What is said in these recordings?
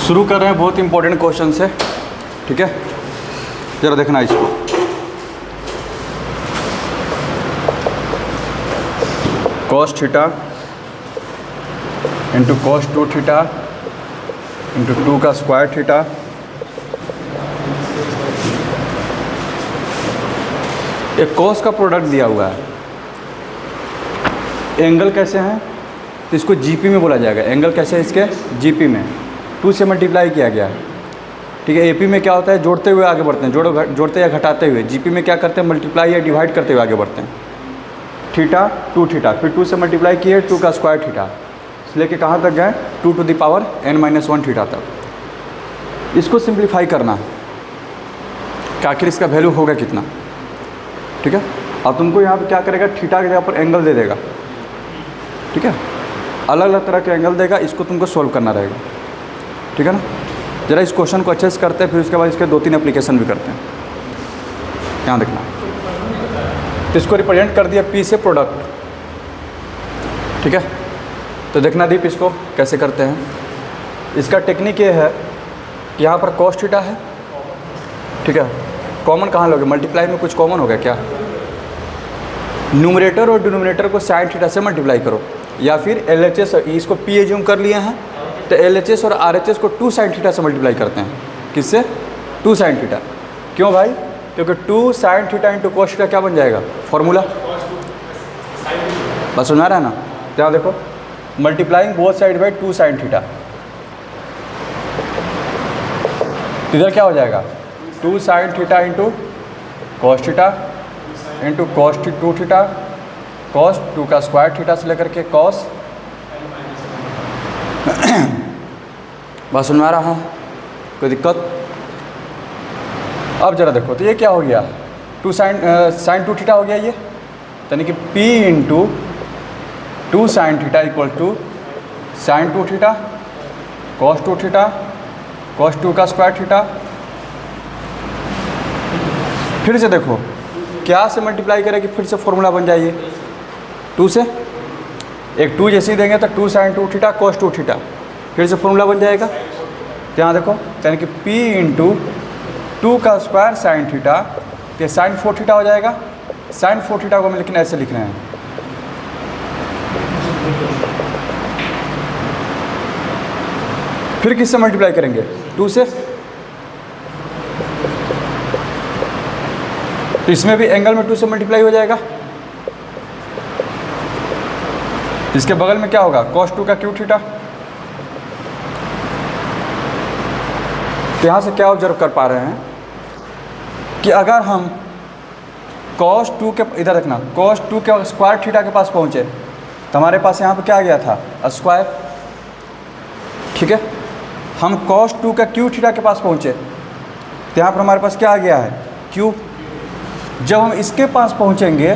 शुरू कर रहे हैं बहुत इंपॉर्टेंट क्वेश्चन से, ठीक है। जरा देखना इसको। cos theta into cos 2 theta into 2 का स्क्वायर थीटा, एक cos का प्रोडक्ट दिया हुआ है। एंगल कैसे हैं तो इसको जीपी में बोला जाएगा। एंगल कैसे है इसके? जीपी में 2 से मल्टीप्लाई किया गया है, ठीक है। एपी में क्या होता है? जोड़ते हुए आगे बढ़ते हैं, जोड़ते या घटाते हुए। जीपी में क्या करते हैं? मल्टीप्लाई या डिवाइड करते हुए आगे बढ़ते हैं। थीटा 2 थीटा, फिर 2 से मल्टीप्लाई किए 2 का स्क्वायर थीटा, इसलिए कि कहाँ तक गए? 2 to the power n-1 theta तक। इसको सिंप्लीफाई करना है कि आखिर इसका वैल्यू होगा कितना, ठीक है। अब तुमको यहाँ पे क्या करेगा? थीटा के जगह पर एंगल दे देगा, ठीक है। अलग अलग तरह के एंगल देगा, इसको तुमको सोल्व करना रहेगा, ठीक है ना। ज़रा इस क्वेश्चन को अच्छे से करते हैं, फिर उसके बाद इसके 2-3 एप्लीकेशन भी करते हैं। यहाँ देखना, तो इसको रिप्रेजेंट कर दिया P से प्रोडक्ट, ठीक है। तो देखना दीप इसको कैसे करते हैं। इसका टेक्निक ये है कि यहाँ पर cos थीटा है, ठीक है। कॉमन कहाँ लोगे? मल्टीप्लाई में कुछ कॉमन हो गया क्या? न्यूमरेटर और डिनोमिनेटर को sin थीटा से मल्टीप्लाई करो, या फिर LHS, इसको P एज्यूम कर लिए हैं तो LHS और RHS को 2 sin थीटा से मल्टीप्लाई करते हैं। किससे? 2 sin थीटा। क्यों भाई? क्योंकि 2 sin theta into cos theta क्या बन जाएगा? फॉर्मूला। बस सुना रहा है ना? तो यहाँ देखो, multiplying both side by 2 sin theta, इधर क्या हो जाएगा? 2 sin theta into cos theta into cos 2 theta, cos 2 का स्क्वायर थीटा से लेकर के cos। बात सुन में आ रहा है? कोई दिक्कत? अब जरा देखो तो ये क्या हो गया? 2 sin 2 थीटा हो गया ये, यानी कि P into 2 sin theta equal to sin 2 theta cos 2 theta cos 2 का स्क्वायर थीटा। फिर से देखो क्या से मल्टीप्लाई करें कि फिर से फॉर्मूला बन जाइए 2 से। एक 2 जैसे ही देंगे तो 2 sin 2 थीटा cos 2 थीटा, फिर से फॉर्मूला बन जाएगा। तो यहाँ देखो, यानी कि P इंटू 2 का स्क्वायर sin थीटा, तो sin 4 थीटा हो जाएगा। sin 4 थीटा को हम लेकिन ऐसे लिख रहे हैं, फिर किससे मल्टीप्लाई करेंगे? 2 से। तो इसमें भी एंगल में 2 से मल्टीप्लाई हो जाएगा। इसके बगल में क्या होगा? cos 2 का क्यूब थीटा। तो यहाँ से क्या ऑब्जर्व कर पा रहे हैं कि अगर हम cos 2 के, इधर रखना, cos 2 के स्क्वायर थीटा के पास पहुँचे तो हमारे पास यहाँ पे क्या आ गया था? स्क्वायर, ठीक है। हम cos 2 का क्यूब थीटा के पास पहुँचे तो यहाँ पर हमारे पास क्या आ गया है? क्यूब। जब हम इसके पास पहुँचेंगे,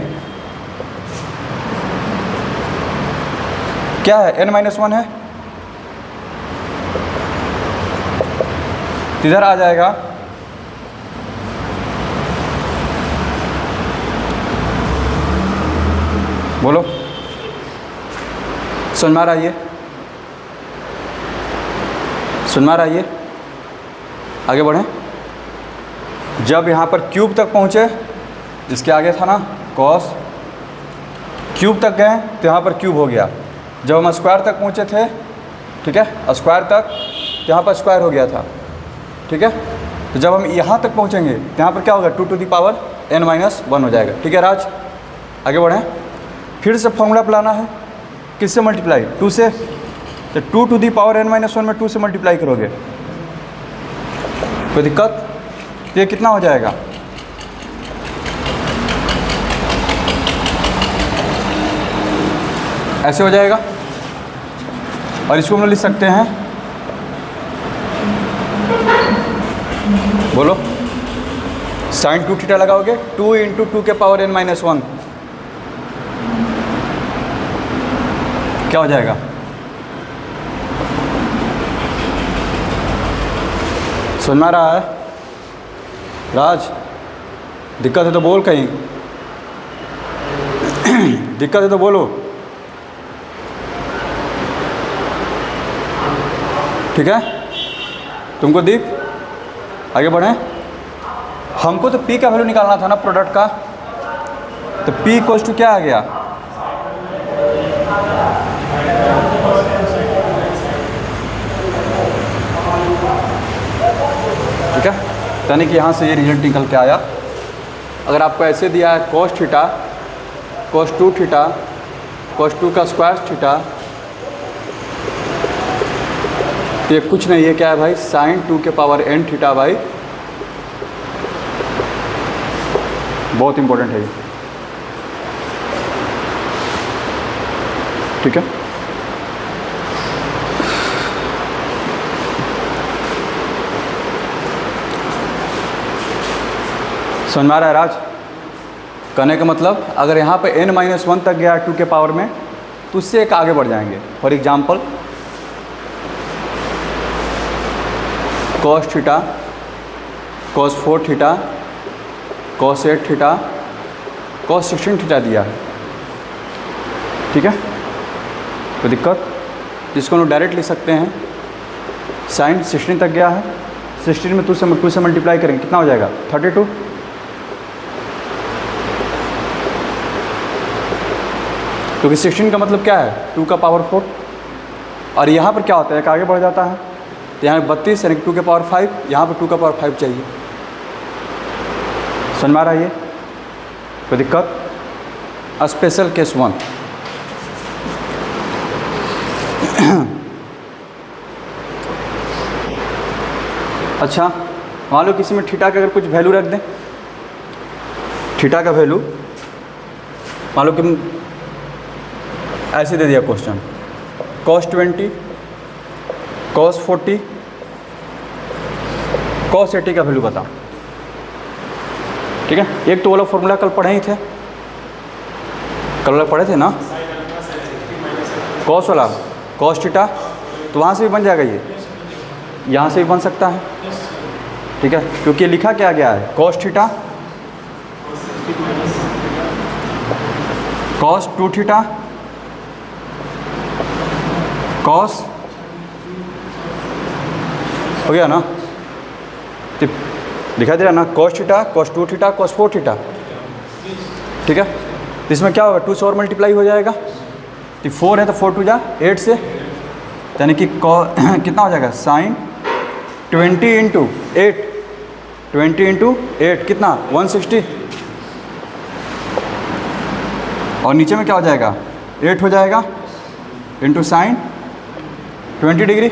क्या है? n-1 है, इधर आ जाएगा बोलो, समझ में आ रहा है? ये सुन में आ रहा है? ये आगे बढ़ें। जब यहाँ पर क्यूब तक पहुँचे, इसके आगे था ना cos, क्यूब तक गए तो यहाँ पर क्यूब हो गया। जब हम स्क्वायर तक पहुँचे थे, ठीक है, स्क्वायर तक, तो यहाँ पर स्क्वायर हो गया था, ठीक है। तो जब हम यहाँ तक पहुँचेंगे तो यहाँ पर क्या होगा? 2 टू द पावर n-1 हो जाएगा, ठीक है राज। आगे बढ़ें। फिर से फॉर्मूला लाना है, किससे मल्टीप्लाई? 2 से। तो 2 टू द पावर n-1 में 2 से मल्टीप्लाई करोगे, कोई दिक्कत? ये कितना हो जाएगा? ऐसे हो जाएगा। और इसको हम लिख सकते हैं, बोलो, sin 2 थीटा लगाओगे 2 इंटू 2 के पावर n-1, क्या हो जाएगा? सुन में आ रहा है राज? दिक्कत है तो बोल, कहीं दिक्कत है तो बोलो, ठीक है। तुमको दीप आगे बढ़ें। हमको तो P का वैल्यू निकालना था ना प्रोडक्ट का, तो P इक्वल्स टू क्या आ गया, ठीक है। यानी कि यहाँ से ये रिजल्ट निकल के आया। अगर आपको ऐसे दिया है cos theta cos 2 theta cos 2 का स्क्वायर थीटा, तो ये कुछ नहीं है, क्या है भाई, sin 2 के पावर n थीटा भाई। बहुत इंपॉर्टेंट है ये, ठीक है। समझ में आ रहा है राज? कहने का मतलब अगर यहाँ पे n-1 तक गया 2 के पावर में, तो उससे एक आगे बढ़ जाएंगे। For example cos theta cos 4 theta cos 8 theta cos 16 theta दिया है, ठीक है। कोई दिक्कत? जिसको हम डायरेक्ट लिख सकते हैं, sin 16 तक गया है, 16 में 2 से मल्टीप्लाई करेंगे, कितना हो जाएगा 32। क्योंकि 16 का मतलब क्या है 2 का पावर 4, और यहाँ पर क्या होता है एक आगे बढ़ जाता है, तो यहाँ 32 यानी 2 के पावर 5, यहाँ पर 2 का पावर 5 चाहिए। समझ में आ रहा है ये? कोई दिक्कत? Special case 1। अच्छा, मान लो किसी में थीटा का अगर कुछ वैल्यू रख दें, थीटा का वैल्यू मान लो कि ऐसे दे दिया क्वेश्चन, cos 20 cos 40 cos 80 का वैल्यू बताओ, ठीक है। एक तो वाला फॉर्मूला कल पढ़े ही थे, कल वाला पढ़े थे ना, cos वाला cos थीटा, तो वहाँ से भी बन जाएगा, ये यहाँ से भी बन सकता है, ठीक है। क्योंकि लिखा क्या गया है cos theta cos 2 theta cos हो गया ना, तो दिखाई दे रहा ना, cos theta cos 2 theta cos 4 theta, ठीक है। तो इसमें क्या होगा 2 से और मल्टीप्लाई हो जाएगा, तो 4 है तो 4 2 जा 8 से, यानी कि कितना हो जाएगा sin 20 इंटू 8 20 इंटू 8 कितना 160, और नीचे में क्या हो जाएगा 8 हो जाएगा इंटू साइन 20 डिग्री।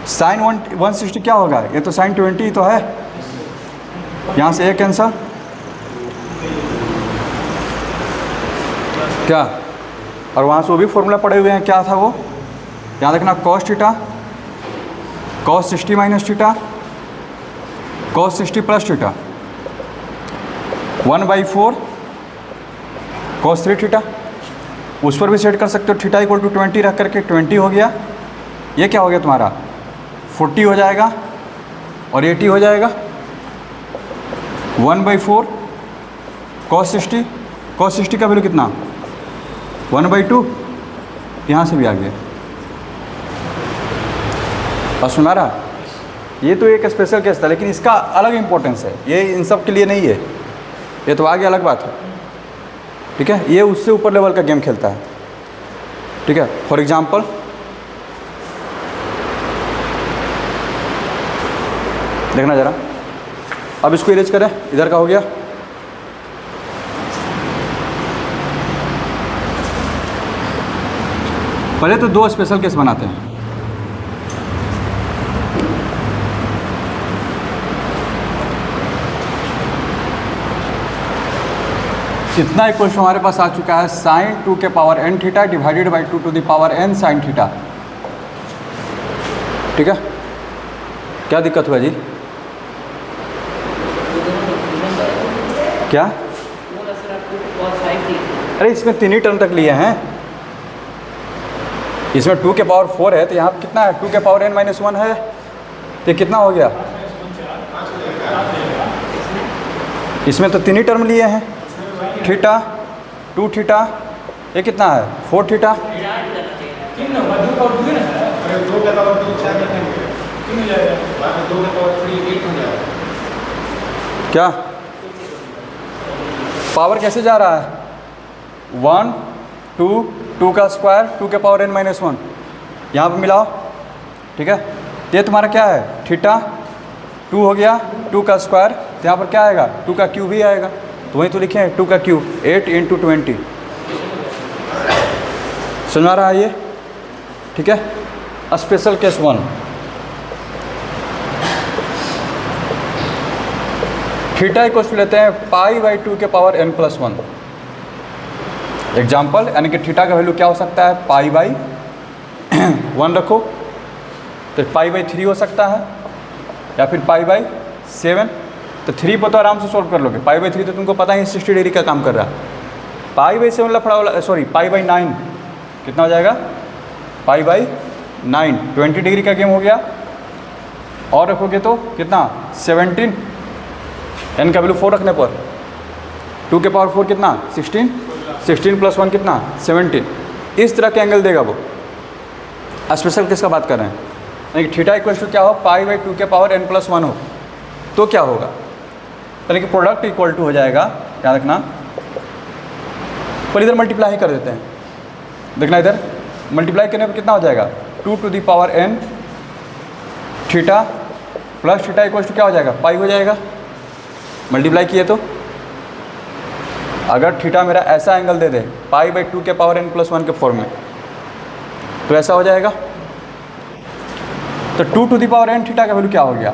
साइन 160 क्या होगा, ये तो साइन 20 ही तो है, यहाँ से एक कैंसर, क्या, और वहाँ से वो भी फॉर्मूला पड़े हुए हैं, क्या था वो याद रखना, cos theta cos 60 minus theta cos 60 plus theta 1/4 cos 3 theta. उस पर भी सेट कर सकते हो, थीटा इक्वल टू 20 रख करके 20 हो गया, ये क्या हो गया तुम्हारा 40 हो जाएगा और 80 हो जाएगा, 1/4 cos 60 का वैल्यू कितना 1/2, यहाँ से भी आ गया। और सुना रहा, ये तो एक स्पेशल केस था, लेकिन इसका अलग इंपॉर्टेंस है, ये इन सब के लिए नहीं है, ये तो आगे अलग बात है, ठीक है। ये उससे ऊपर लेवल का गेम खेलता है, ठीक है। फॉर एग्जांपल देखना ज़रा, अब इसको इरेज करें, इधर का हो गया, पहले तो 2 स्पेशल केस बनाते हैं। कितना इक्वेशन हमारे पास आ चुका है, साइन 2 के power n theta divided by 2 to the power n sine theta, ठीक है। क्या दिक्कत हुआ जी, क्या, अरे इसमें 3 ही टर्म तक लिए हैं, इसमें 2 के पावर 4 है, तो यहाँ कितना है 2 के पावर n-1 है, तो कितना हो गया, इसमें तो 3 ही टर्म लिए हैं, थीटा 2 थीटा, ये कितना है 4 थीटा, 3 हो जाएगा, बाद में 2 का पावर 3 8 हो जाएगा। क्या पावर कैसे जा रहा है? 1 2 2 का स्क्वायर 2 के पावर n-1 यहाँ पर मिलाओ, ठीक है। ये तुम्हारा क्या है? थीटा 2 हो गया 2 का स्क्वायर, तो यहाँ पर क्या आएगा? 2 का क्यूब ही आएगा, तो वहीं तो लिखे हैं 2 का क्यूब 8 × 20। समझ आ रहा है ये? ठीक है। Special case 1, theta equal to लेते हैं π/2 के पावर n+1। एग्जाम्पल, यानी कि थीटा का वैल्यू क्या हो सकता है? π/1 रखो, तो π/3 हो सकता है, या फिर π/7। तो 3 पर तो आराम से सॉल्व कर लोगे, π/3 तो तुमको पता ही 60 डिग्री का काम कर रहा है। π/7 लफड़ा वाला, सॉरी π/9 कितना हो जाएगा? π/9 20 डिग्री का गेम हो गया। और रखोगे तो कितना? 17, n का वैल्यू 4 रखने पर 2 के पावर 4 कितना? 16, 16 + 1 कितना? 17। इस तरह के एंगल देगा वो। स्पेशल किसका बात कर रहे हैं? यानी कि थीटा इक्वल टू क्या हो? π/2 के पावर n+1 हो, तो क्या होगा? यानी कि प्रोडक्ट इक्वल टू हो जाएगा, याद रखना। पर इधर मल्टीप्लाई कर देते हैं, देखना इधर मल्टीप्लाई करने पर कितना हो जाएगा? 2 to the power n theta plus theta equal to क्या हो जाएगा? पाई हो जाएगा। मल्टीप्लाई किए तो अगर थीटा मेरा ऐसा एंगल दे दे π/2 के पावर n+1 के फॉर्म में, तो ऐसा हो जाएगा। तो 2 to the power n theta का वैल्यू क्या हो गया?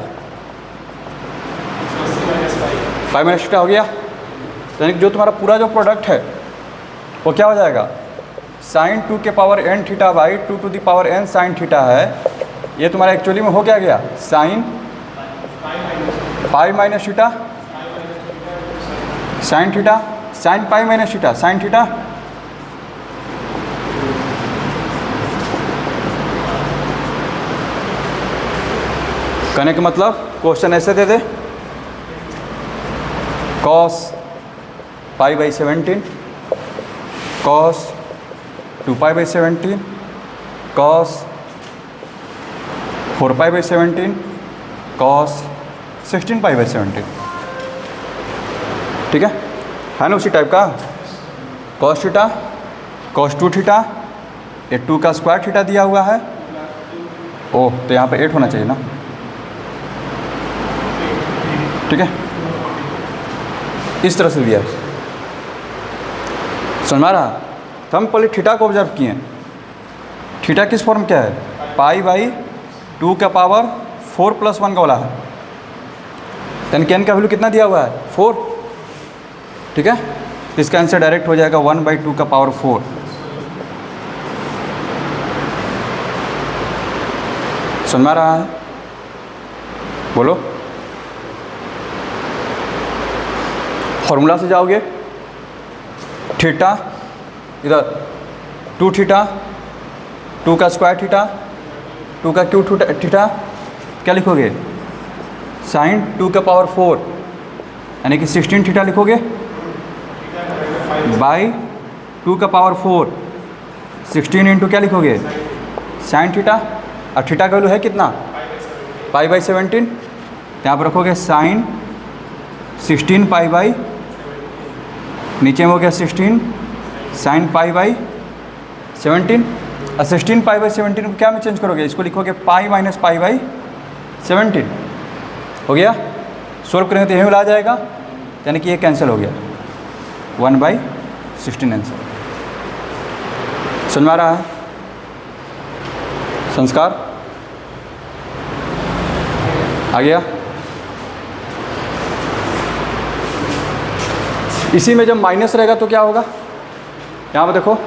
π - थीटा हो गया। तो यानी कि जो तुम्हारा पूरा जो प्रोडक्ट है वो क्या हो जाएगा? sin 2 के power n theta by 2 to the power n sin theta है। ये तुम्हारा एक्चुअली में हो क्या गया? sin π - theta sin theta, sin π - theta sin theta. कहने का मतलब क्वेश्चन ऐसे दे दे, cos π/17 cos 2π/17 cos 4π/17 cos 16π/17। ठीक है ना? उसी टाइप का cos थीटा cos 2 थीटा, ये 2 का स्क्वायर थीटा दिया हुआ है। ओह, तो यहाँ पे 8 होना चाहिए ना? ठीक है, इस तरह से दिया है। समझ में आ रहा? तो हम पहले थीटा को ऑब्जर्व किए। थीटा किस फॉर्म क्या है? π/2 का पावर 4 + 1 का वाला है। यानी कि n का वैल्यू कितना दिया हुआ है? 4। ठीक है, तो इसका आंसर डायरेक्ट हो जाएगा 1/2 का पावर 4। समझ में आ रहा है? बोलो। फॉर्मूला से जाओगे, थीटा इधर 2 थीटा 2 का स्क्वायर थीटा 2 का क्यूब थीटा, क्या लिखोगे? sin 2 का पावर 4 यानी कि 16 थीटा लिखोगे बाई 2 का पावर 4 16 इंटू क्या लिखोगे? sin theta. और थीटा का वैल्यू है कितना? π/17। यहाँ पर रखोगे sin 16 π/, नीचे में हो गया 16 sin π/17। और 16 π/17 को क्या में चेंज करोगे? इसको लिखोगे π - π/17। हो गया। सोल्व करेंगे तो यही मिला जाएगा, यानी कि ये कैंसिल हो गया, 1/16 आंसर। समझ में आ रहा है? संस्कार आ गया। इसी में जब माइनस रहेगा तो क्या होगा? यहाँ पर देखो,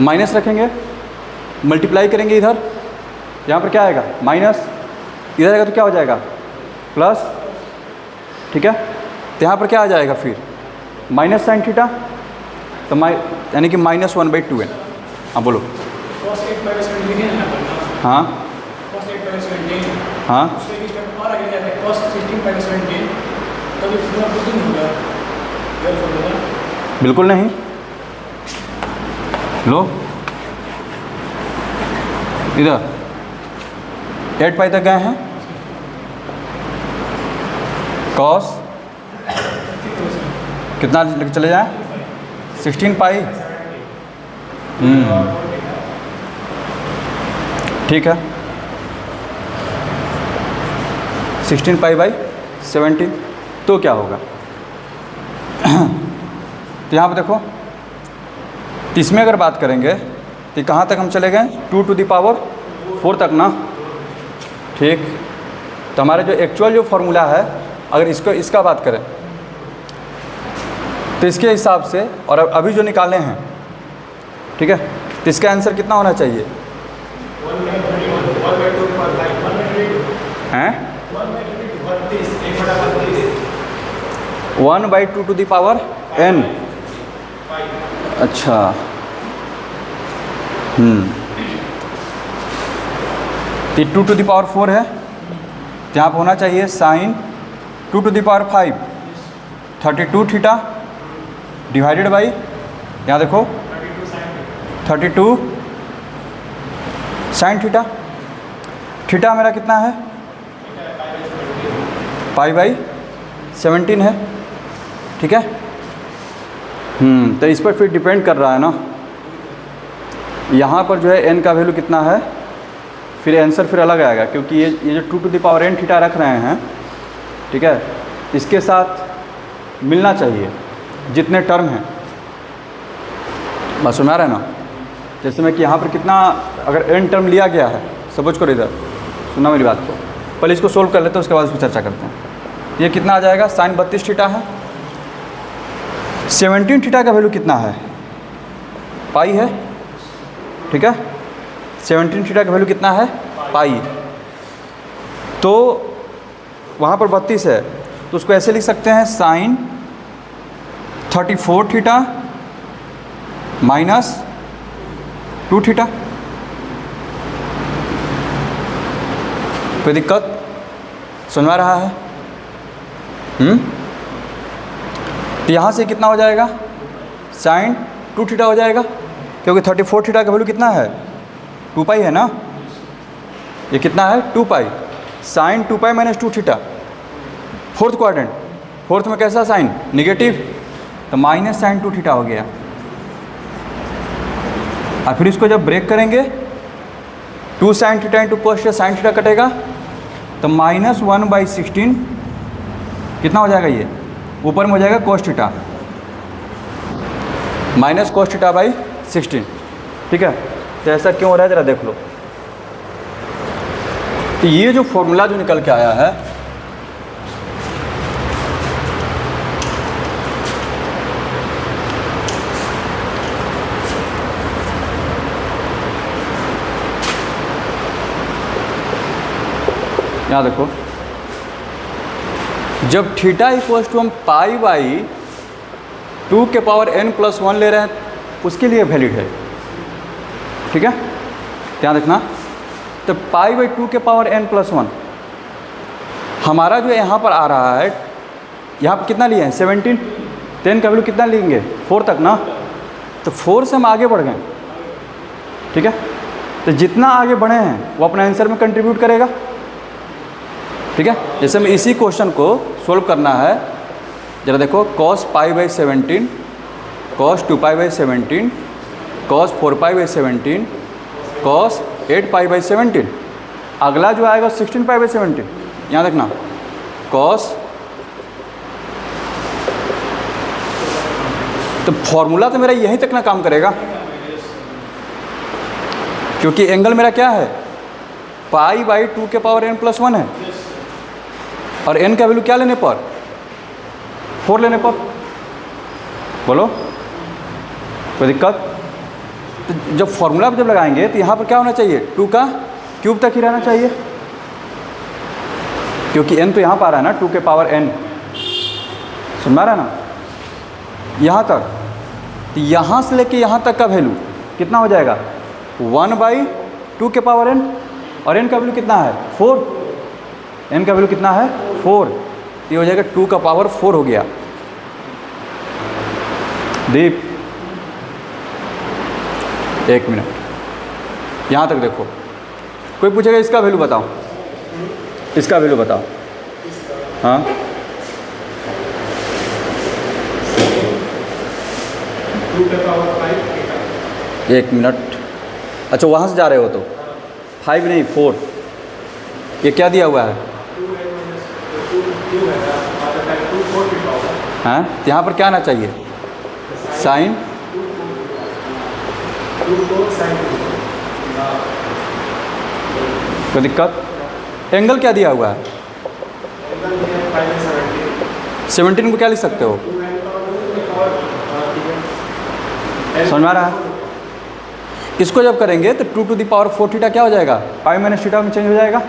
माइनस रखेंगे, मल्टीप्लाई करेंगे इधर, यहाँ पर क्या आएगा? माइनस। इधर आएगा तो क्या हो जाएगा? प्लस। ठीक है, तो यहाँ पर क्या आ जाएगा फिर? माइनस sin थीटा, तो यानी कि -1/2 है। हाँ बोलो। हाँ हाँ, बिल्कुल नहीं। लो इधर 8 पाई तक गए हैं। कॉस कितना लेके चले जाएं? 16 पाई। ठीक है, 16 पाई बाई 17। तो क्या होगा? तो यहाँ पर देखो, इसमें अगर बात करेंगे तो कहाँ तक हम चले गए? 2 टू द पावर 4 तक ना। ठीक, तो हमारा जो एक्चुअल जो फॉर्मूला है, अगर इसका बात करें तो इसके हिसाब से, और अभी जो निकाले हैं, ठीक है, तो इसका आंसर कितना होना चाहिए? हैं? 1/2 टू द पावर n। अच्छा, तो 2 टू द पावर 4 है, तो यहाँ पर होना चाहिए sine 2 to the power 5, 32 theta divided by, यहाँ देखो 32 साइन थीटा। थीटा मेरा कितना है? पाई बाई 17 है। ठीक है, तो इस पर फिर डिपेंड कर रहा है ना, यहाँ पर जो है n का वैल्यू कितना है, फिर आंसर फिर अलग आएगा, क्योंकि ये जो 2 to the power n theta रख रहे हैं, ठीक है, इसके साथ मिलना चाहिए जितने टर्म हैं। बस सुना रहे ना, जैसे मैं कि यहाँ पर कितना, अगर n टर्म लिया गया है, सपोज करो, इधर सुना मेरी बात को, पहले इसको सोल्व कर लेते हैं, उसके बाद इसको चर्चा करते हैं। ये कितना आ जाएगा? साइन 32 थीटा है। 17 थीटा का वैल्यू कितना है? पाई है। ठीक है, 17 थीटा का वैल्यू कितना है? पाई। तो वहाँ पर 32 है, तो उसको ऐसे लिख सकते हैं, साइन 34 थीटा माइनस 2 थीटा। कोई दिक्कत? सुनवा रहा है? तो यहाँ से कितना हो जाएगा? साइन 2 थीटा हो जाएगा, क्योंकि 34 थीटा का वैल्यू कितना है? 2 पाई है ना। ये कितना है? 2 pi. Sine 2 pi minus 2 theta. Fourth quadrant, fourth में कैसा साइन? निगेटिव, तो माइनस साइन 2 थीटा हो गया। और फिर इसको जब ब्रेक करेंगे, 2 sine theta into cos sine theta कटेगा, तो माइनस 1/16 कितना हो जाएगा? ये ऊपर में हो जाएगा cos theta, minus cos theta by 16। ठीक है, तो ऐसा क्यों हो रहा है ज़रा देख लो। तो ये जो फॉर्मूला जो निकल के आया है, यहाँ देखो, जब थीटा इक्वल्स टू हम पाई बाई 2 के पावर n प्लस 1 ले रहे हैं, उसके लिए वैलिड है। ठीक है, ध्यान रखना। तो पाई बाई 2 के पावर n प्लस 1 हमारा जो यहाँ पर आ रहा है, यहाँ पर कितना लिए हैं? 17। 10 का वैल्यू कितना लेंगे? 4 तक ना। तो 4 से हम आगे बढ़ गए। ठीक है, तो जितना आगे बढ़े हैं वो अपने आंसर में कंट्रीब्यूट करेगा। ठीक है, जैसे हमें इसी क्वेश्चन को सोल्व करना है, जरा देखो, cos pi by 17, cos 2 pi by 17, cos 4 pi by 17, cos 8 pi by 17। अगला जो आएगा 16 पाई बाई 17। यहाँ देखना, cos, तो फॉर्मूला तो मेरा यहीं तक ना काम करेगा, क्योंकि एंगल मेरा क्या है? पाई बाई 2 के पावर n प्लस 1 है, और n का वैल्यू क्या लेने पर? 4 लेने पर। बोलो, कोई दिक्कत? तो जब फॉर्मूला जब लगाएंगे तो यहाँ पर क्या होना चाहिए? 2 का क्यूब तक ही रहना चाहिए, क्योंकि n तो यहाँ पर आ रहा है ना, 2 के पावर n। सुन रहा है ना, यहाँ तक। तो यहाँ से लेके यहाँ तक का वैल्यू कितना हो जाएगा? 1/2 के पावर n, और n का वैल्यू कितना है? 4। n का वैल्यू कितना है? 4। ये हो जाएगा 2 का पावर 4 हो गया। दीप, 1 मिनट, यहाँ तक देखो। कोई पूछेगा इसका वैल्यू बताओ। इसका वैल्यू बताओ। हाँ, 2 के पावर 5 थीटा। 1 मिनट। अच्छा, वहाँ से जा रहे हो तो 5 नहीं 4। ये क्या दिया हुआ है? 2 है माइनस 2 है ना, 2 4 की पावर। हाँ, तो यहाँ पर क्या आना चाहिए? Sine 2 4 sine 2। कोई दिक्कत? एंगल क्या दिया हुआ है? एंगल दिया है 5 में 17 को क्या लिख सकते हो? 2 है पावर ठीक है। समझ में आ रहा है? इसको जब करेंगे तो 2 टू द पावर 4 थीटा क्या हो जाएगा? पाई माइनस थीटा में चेंज हो जाएगा।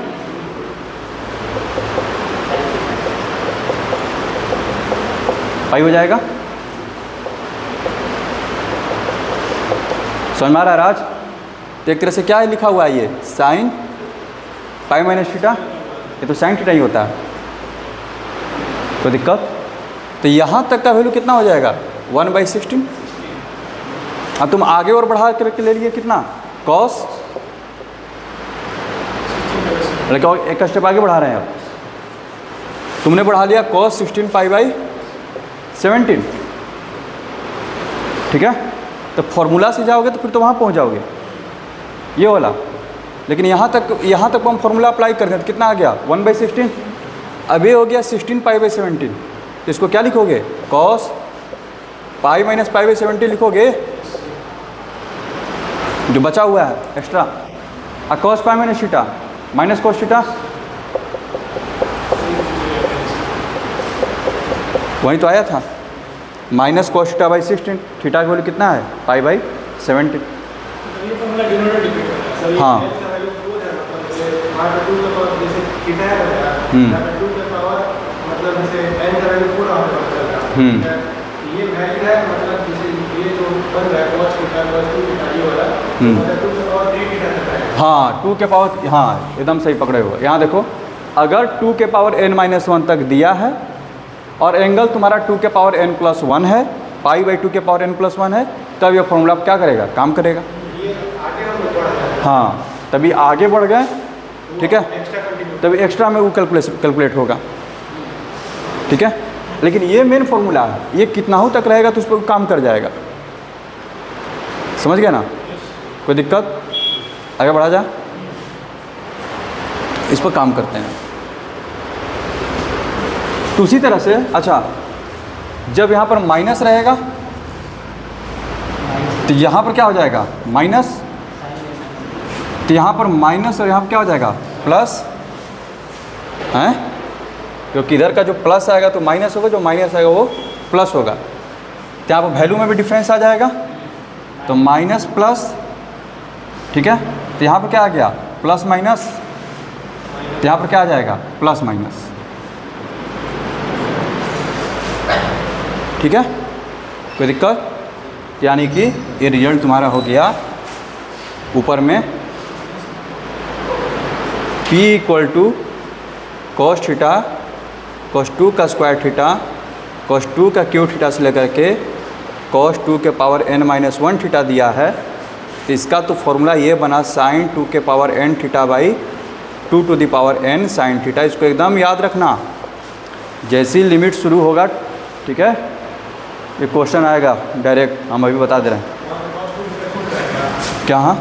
पाई हो जाएगा। समझ में आ रहा है राज? तो एक तरह से क्या है लिखा हुआ है ये? Sign pi minus theta. ये तो साइन थीटा ही होता है। कोई दिक्कत? तो यहाँ तक का वैल्यू कितना हो जाएगा? 1/16। हाँ, तुम आगे और बढ़ा करके ले लिए कितना? कॉस। एक स्टेप आगे बढ़ा रहे हैं अब। तुमने बढ़ा लिया कॉस 16 पाई/17। ठीक है, तो फॉर्मूला से जाओगे तो फिर तो वहाँ पहुँच जाओगे, ये वाला। लेकिन यहाँ तक हम फॉर्मूला अप्लाई कर रहे हैं तो कितना आ गया? 1/16। अब ये हो गया 16 पाई/17। तो इसको क्या लिखोगे? कॉस पाई माइनस पाई/17 लिखोगे, जो बचा हुआ है extra. Cos pi minus theta minus cos theta, वही तो आया था। माइनस कॉस थीटा/16। थीटा की वैल्यू कितना है? पाई/17। ये फॉर्मूला डिनोमिनेटर डिपेंड करता है। हाँ। इसका वैल्यू 4 है, मतलब जैसे 8 2 का पावर जैसे थीटा है ना, 2 का पावर मतलब जैसे n का वैल्यू 4 आने वाला है। ये वैल्यू है, मतलब जैसे ये जो बन रहा है cos थीटा cos 2 थीटा ये वाला, मतलब 2 का पावर 3 थीटा तक है। हाँ, 2 के पावर, हाँ एकदम सही पकड़े हो। यहाँ देखो, अगर 2 के पावर n-1 तक दिया है और एंगल तुम्हारा 2 के पावर n+1 है, पाई/2 के पावर n+1 है, तब ये फॉर्मूला क्या करेगा? काम करेगा। ये आगे हम लोग बढ़ रहे हैं। हाँ, तभी आगे बढ़ गए। ठीक है, एक्स्ट्रा कंटिन्यू। तभी एक्स्ट्रा में वो कैलकुलेट होगा। ठीक है, लेकिन ये मेन फॉर्मूला है, ये कितना हो तक रहेगा तो उस पर काम कर जाएगा। समझ गया ना? कोई दिक्कत? आगे बढ़ा जा, इस पर काम करते हैं। तो उसी तरह से, अच्छा, जब यहाँ पर माइनस रहेगा तो यहाँ पर क्या हो जाएगा? माइनस। तो यहाँ पर माइनस और यहाँ पर क्या हो जाएगा? प्लस हैं, क्योंकि इधर का जो प्लस आएगा तो माइनस होगा, जो माइनस आएगा वो प्लस होगा। तो यहाँ पर वैल्यू में भी डिफरेंस आ जाएगा, तो माइनस प्लस। ठीक है, तो यहाँ पर क्या आ गया? Plus minus. तो यहाँ पर क्या आ जाएगा? Plus minus. ठीक है, कोई दिक्कत? यानी कि ये रिजल्ट तुम्हारा हो गया ऊपर में P = cos थीटा cos 2 का स्क्वायर थीटा cos 2 का क्यूब थीटा से लेकर के cos 2 के पावर n-1 थीटा दिया है। तो इसका तो फॉर्मूला ये बना sin 2 के power n theta to the power n sin theta. इसको एकदम याद रखना, जैसी लिमिट शुरू होगा। ठीक है, ये क्वेश्चन आएगा डायरेक्ट, हम अभी बता दे रहे हैं। क्या? हाँ,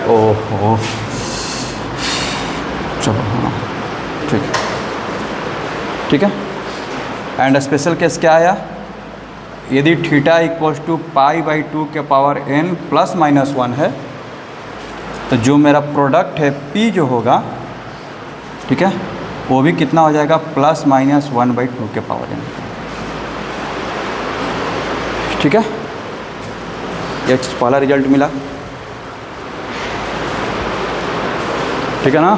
ओहो, चलो हाँ ठीक, ठीक है। एंड स्पेशल केस क्या आया? यदि थीटा = पाई/2 के पावर n+-1 है, तो जो मेरा प्रोडक्ट है P जो होगा, ठीक है, वो भी कितना हो जाएगा? +-1/2 के पावर n। ठीक है, ये पहला रिजल्ट मिला। ठीक है ना?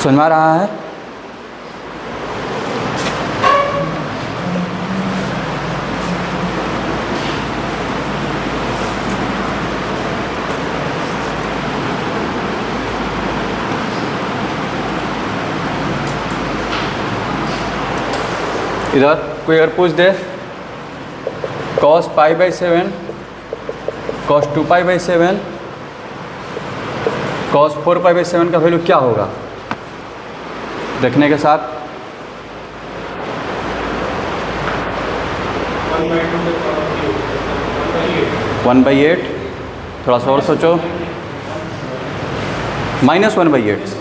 समझ में आ रहा है? इधर कोई अगर पूछ दे cos π/7 cos 2π/7 cos 4π/7 का वैल्यू क्या होगा, देखने के साथ 1/8, थोड़ा सा और सोचो, -1/8,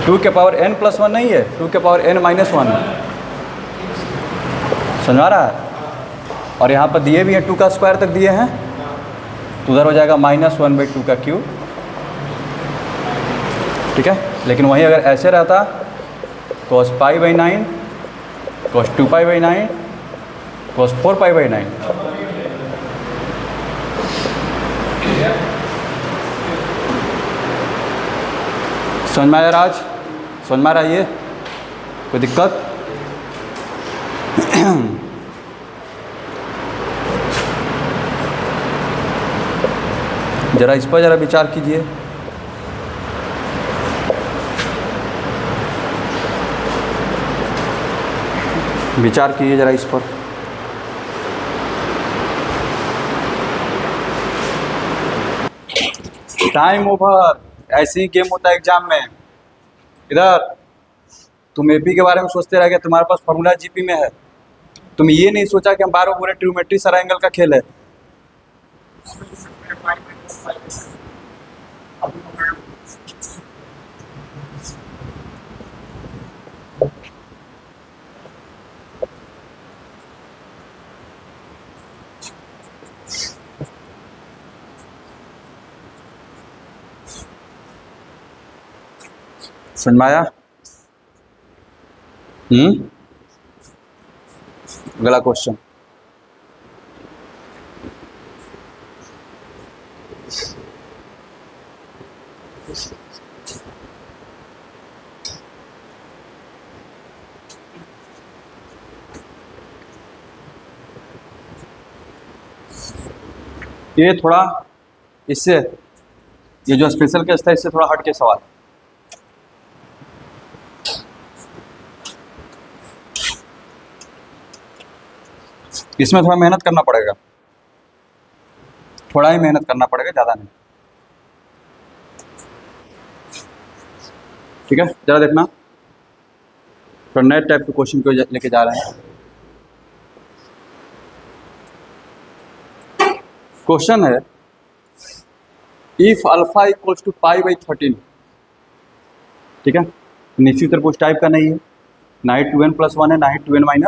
2 के पावर n+1 नहीं है, 2 के पावर n-1 है, समझ आ रहा है। और यहाँ पर दिए भी हैं 2 का स्क्वायर तक दिए हैं, तो उधर हो जाएगा -1/2 का क्यूब, ठीक है। लेकिन वहीं अगर ऐसे रहता cos π/9 cos 2π/9 cos 4π/9, समझ में आया राज, समझ में आ रहा है, ये कोई दिक्कत? जरा इस पर जरा विचार कीजिए। विचार कीजिए जरा इस पर। टाइम ओवर, ऐसे ही गेम होता है एग्जाम में। इधर तुम एपी के बारे में सोचते रह गए, तुम्हारे पास फॉर्मूला जीपी में है, तुम ये नहीं सोचा कि हम 12 पूरे ट्रिग्नोमेट्री सारा एंगल का खेल है। समझ में आया? अगला क्वेश्चन, ये थोड़ा इससे, ये जो स्पेशल केस था इससे थोड़ा हट के सवाल। इसमें थोड़ा मेहनत करना पड़ेगा, थोड़ा ही मेहनत करना पड़ेगा, ज़्यादा नहीं, ठीक है। जरा देखना, थोड़ा नए टाइप के क्वेश्चन को लेके जा रहे हैं। क्वेश्चन है इफ अल्फा इक्वल्स टू π/13, ठीक है। नीचे की तरफ उस टाइप का नहीं है, ना ही 2n+1 है, ना ही 2n-1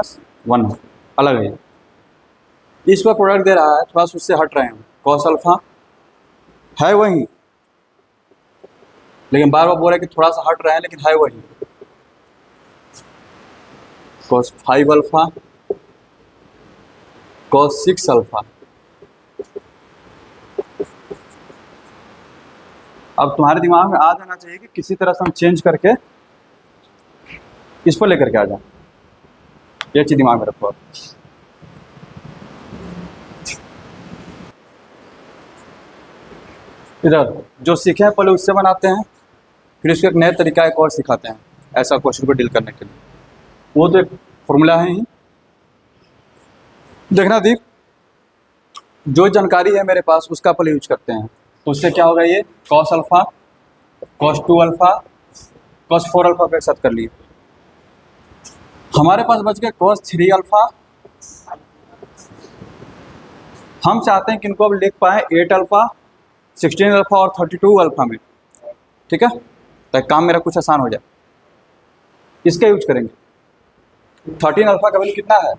है, अलग है। इस पर प्रोडक्ट दे रहा है, थोड़ा सा उससे हट रहे हैं, कॉस अल्फा है वही, लेकिन बार बार बोल रहे हैं कि थोड़ा सा हट रहे हैं, लेकिन है वही, कॉस 5 अल्फा कॉस 6 अल्फा। अब तुम्हारे दिमाग में आ जाना चाहिए कि किसी तरह से हम चेंज करके इस पर लेकर के आ जाए, ये चीज दिमाग में रखो। इधर जो सीखे हैं पहले उससे बनाते हैं, फिर उसको एक नए तरीका एक और सिखाते हैं ऐसा क्वेश्चन को डील करने के लिए। वो तो एक फॉर्मूला है ही। देखना दीप, जो जानकारी है मेरे पास उसका पहले यूज करते हैं, तो उससे क्या होगा, ये cos alpha cos 2 alpha cos 4 alpha को एक साथ कर लिए। हमारे पास बच गया कॉस 3 अल्फा। हम चाहते हैं कि इनको अब लिख पाए 8 अल्फा 16 अल्फा और 32 अल्फा में, ठीक है, ताकि काम मेरा कुछ आसान हो जाए। इसका यूज करेंगे। 13 अल्फा का वैल्यू कितना है,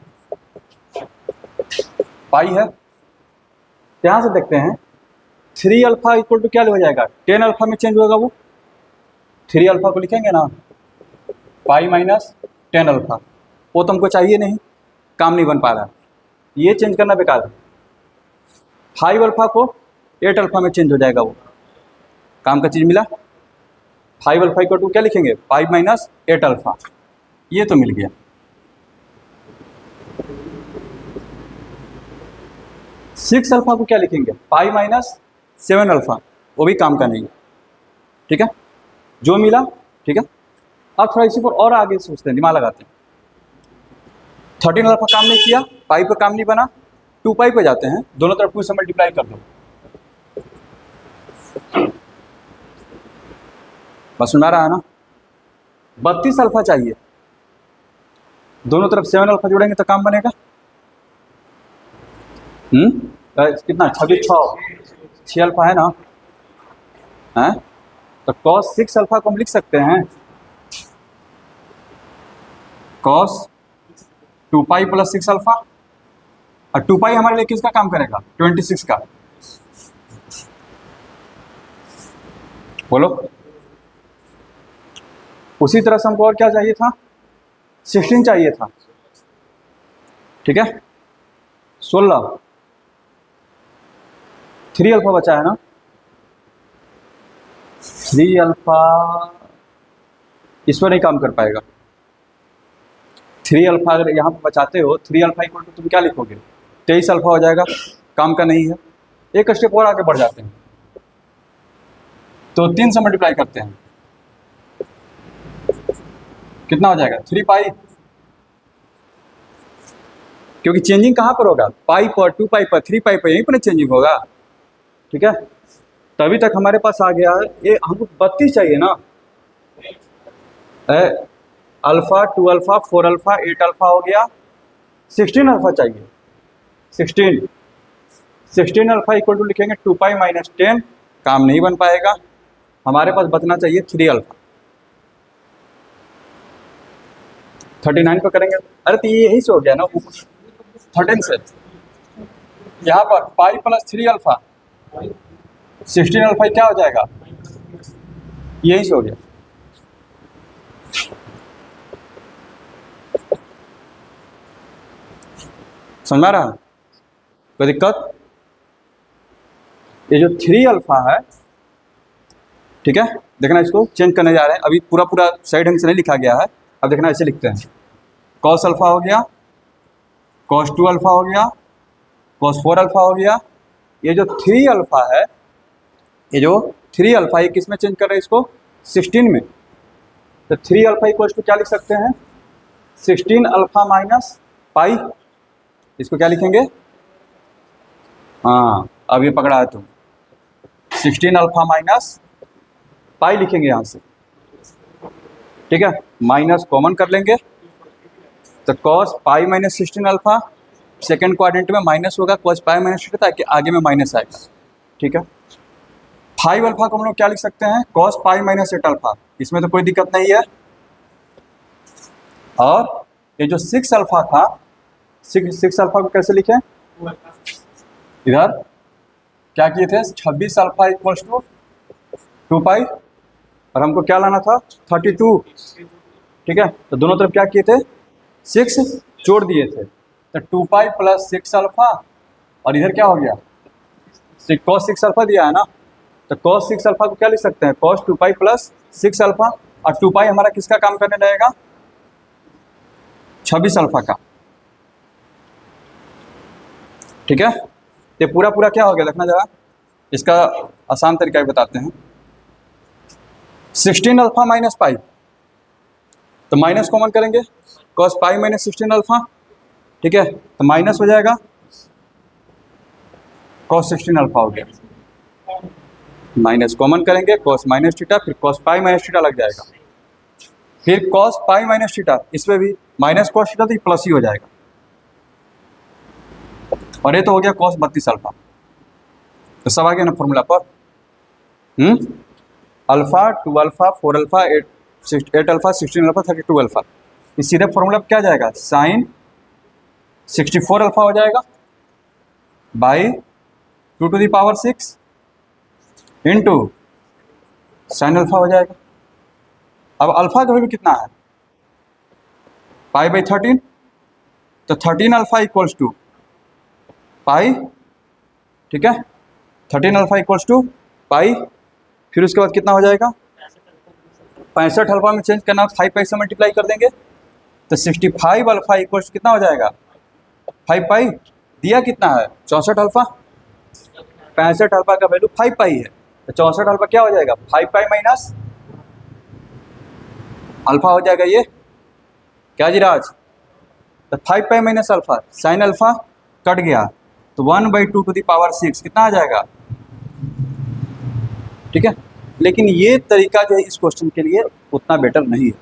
पाई है। यहाँ से देखते हैं 3 अल्फा इक्वल टू क्या हो जाएगा, 10 अल्फा में चेंज होगा। वो 3 अल्फा को लिखेंगे ना पाई माइनस 10 अल्फा, वो तो हमको चाहिए नहीं, काम नहीं बन पा रहा है, ये चेंज करना बेकार है। 5 अल्फा को 8 अल्फा में चेंज हो जाएगा, वो काम का चीज़ मिला। 5 अल्फा इक्वल टू क्या लिखेंगे, 5 माइनस 8 अल्फा, ये तो मिल गया। सिक्स अल्फा को क्या लिखेंगे, पाई माइनस 7 अल्फा, वो भी काम का नहीं है, ठीक है, जो मिला, ठीक है। अब थोड़ा इसी पर और आगे सोचते हैं, दिमाग लगाते हैं। 13 अल्फा काम नहीं किया, पाई पे काम नहीं बना, 2 पाई पे जाते हैं, दोनों तरफ 2 से मल्टीप्लाई कर दो, बस सुना रहा है ना। 32 अल्फा चाहिए, दोनों तरफ 7 अल्फा जोड़ेंगे तो काम बनेगा। कितना 26 6 अल्फा है ना, है तो cos 6 अल्फा को हम लिख सकते हैं cos 2 पाई प्लस 6 अल्फा, और 2 पाई हमारे लिए किसका काम करेगा, 26 का, बोलो। उसी तरह से हमको और क्या चाहिए था, 16 चाहिए था, ठीक है, 16, 3 अल्फा बचा है ना, 3 अल्फा इस पर नहीं काम कर पाएगा। 3 अल्फा अगर यहाँ पर बचाते हो, 3 अल्फा इक्वल टू तुम क्या लिखोगे, 23 अल्फा हो जाएगा, काम का नहीं है। एक स्टेप और आगे बढ़ जाते हैं, तो 3 से मल्टीप्लाई करते हैं, कितना हो जाएगा 3 पाई, क्योंकि चेंजिंग कहाँ पर होगा, पाई पर, 2 पाई पर, 3 पाई पर, यहीं पर चेंजिंग होगा, ठीक है। तभी तक हमारे पास आ गया है, ये हमको 32 चाहिए ना, अल्फा, 2 अल्फा, 4 अल्फा, 8 अल्फा हो गया, 16 अल्फा चाहिए, 16 अल्फा इक्वल टू लिखेंगे 2 पाई माइनस 10, काम नहीं बन पाएगा, हमारे पास बचना चाहिए 3 अल्फा। 39 पर करेंगे, अरे तो ये यही से हो गया ना, 13 से, यहाँ पर पाई प्लस 3 अल्फा, 16 अल्फा क्या हो जाएगा, यही से हो गया। समझ आ रहा है, कोई दिक्कत। ये जो 3 अल्फा है, ठीक है, देखना इसको चेंज करने जा रहे हैं, अभी पूरा पूरा साइड ढंग से नहीं लिखा गया है, अब देखना ऐसे लिखते हैं, cos अल्फा हो गया, cos 2 अल्फा हो गया, cos 4 अल्फा हो गया, ये जो 3 अल्फा है, ये जो 3 अल्फा, ये किस में चेंज कर रहे हैं इसको, 16 में, तो 3 अल्फा इक्वल टू क्या लिख सकते हैं, 16 अल्फा माइनस पाई, इसको क्या लिखेंगे, हाँ अब ये पकड़ा है तुम, 16 अल्फा माइनस पाई लिखेंगे यहाँ से, ठीक है, माइनस कॉमन कर लेंगे, तो cos pi minus 16 alpha, second quadrant में माइनस होगा, cos पाई माइनस 16 ताकि आगे में माइनस आएगा, ठीक है। 5 अल्फा को हम लोग क्या लिख सकते हैं, cos पाई माइनस 8 अल्फा, इसमें तो कोई दिक्कत नहीं है। और ये जो 6 अल्फा था, 6 अल्फा को कैसे लिखें, इधर क्या किए थे, 26 अल्फा इक्वल्स टू 2 पाई, और हमको क्या लाना था 32, ठीक है, तो दोनों तरफ क्या किए थे 6 जोड़ दिए थे, तो 2 पाई प्लस 6 अल्फा, और इधर क्या हो गया, cos 6 अल्फा दिया है ना, तो cos 6 अल्फा को क्या लिख सकते हैं, cos 2 पाई प्लस 6 अल्फा, और 2 पाई हमारा किसका काम करने लगेगा, 26 अल्फा का, ठीक है। ये पूरा पूरा क्या हो गया, देखना जरा, इसका आसान तरीका बताते हैं। 16 अल्फा माइनस पाई, तो माइनस कॉमन करेंगे, cos पाई माइनस 16 अल्फा, ठीक है, तो माइनस हो जाएगा, cos 16 अल्फा हो गया, माइनस कॉमन करेंगे, cos माइनस थीटा, फिर cos पाई माइनस थीटा लग जाएगा, फिर cos पाई माइनस थीटा, इसमें भी माइनस cos थीटा तो प्लस ही हो जाएगा, और ये तो हो गया cos 32 अल्फा, तो सब आ गया ना फॉर्मूला पर, alpha, 2 alpha, 4 alpha, 8 alpha, 16 alpha, 32 alpha, इस सीधे फॉर्मूला क्या जाएगा, साइन 64 अल्फा हो जाएगा by 2 to the power 6 into sine alpha हो जाएगा। अब अल्फा का वैल्यू कितना है, पाई बाई 13, तो 13 अल्फा इक्वल्स टू पाई, ठीक है, 13 अल्फा इक्वल्स टू पाई, फिर उसके बाद कितना हो जाएगा, 65 अल्फा में चेंज करना, 5 पाई से मल्टीप्लाई कर देंगे, तो 65 अल्फा इक्वल्स कितना हो जाएगा, 5 पाई, दिया कितना है 64 अल्फा, 65 अल्फा का वैल्यू 5 पाई है, तो 64 अल्फा क्या हो जाएगा, 5 पाई माइनस अल्फा हो जाएगा, ये क्या जी राज, तो 5 pi minus alpha, sine alpha cut गया तो 1/2 टू द पावर 6 कितना आ जाएगा, ठीक है। लेकिन ये तरीका जो है इस क्वेश्चन के लिए उतना बेटर नहीं है,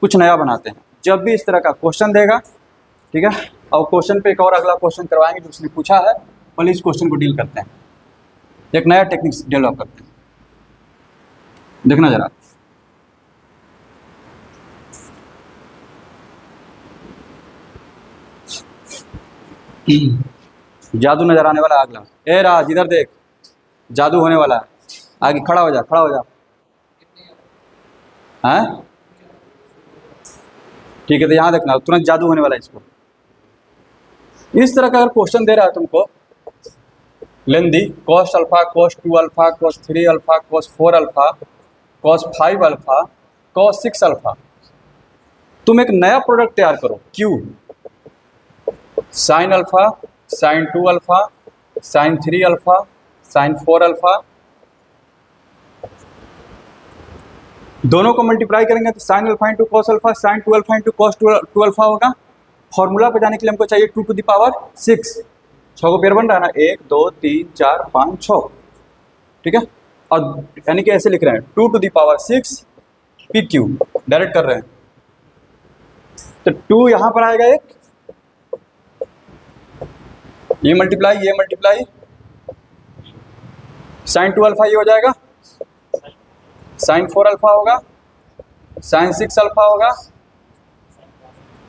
कुछ नया बनाते हैं। जब भी इस तरह का क्वेश्चन देगा, ठीक है, और क्वेश्चन पे एक और अगला क्वेश्चन करवाएंगे जो उसने पूछा है, पहले इस क्वेश्चन को डील करते हैं, एक नया टेक्निक डेवलप करते हैं। देखना जरा, जादू नजर आने वाला है अगला। ए राज इधर देख, जादू होने वाला है, आगे खड़ा हो जा, खड़ा हो जा। हैं, ठीक है, तो यहाँ देखना तुरंत जादू होने वाला है इसको। इस तरह का अगर क्वेश्चन दे रहा है तुमको, लेंदी cos alpha, cos 2 alpha, cos 3 alpha, cos 4 alpha, cos 5 alpha, cos 6 alpha, तुम एक नया प्रोडक्ट तैयार करो, Q sine alpha, sine 2 alpha, sine 3 alpha, sine 4 alpha, दोनों को मल्टीप्लाई करेंगे तो sine alpha into cos alpha, sine 2 alpha into cos 2 alpha होगा। फॉर्मूला पे जाने के लिए हमको चाहिए 2 टू द पावर 6, 6 को पेयर बन रहा है ना, 1 2 3 4 5 6, ठीक है। और यानी कि ऐसे लिख रहे हैं 2 to the power 6 P Q, direct कर रहे हैं, तो 2 यहाँ पर आएगा, एक ये मल्टीप्लाई, साइन 2 अल्फा ये हो जाएगा, साइन 4 अल्फा होगा, साइन 6 अल्फा होगा,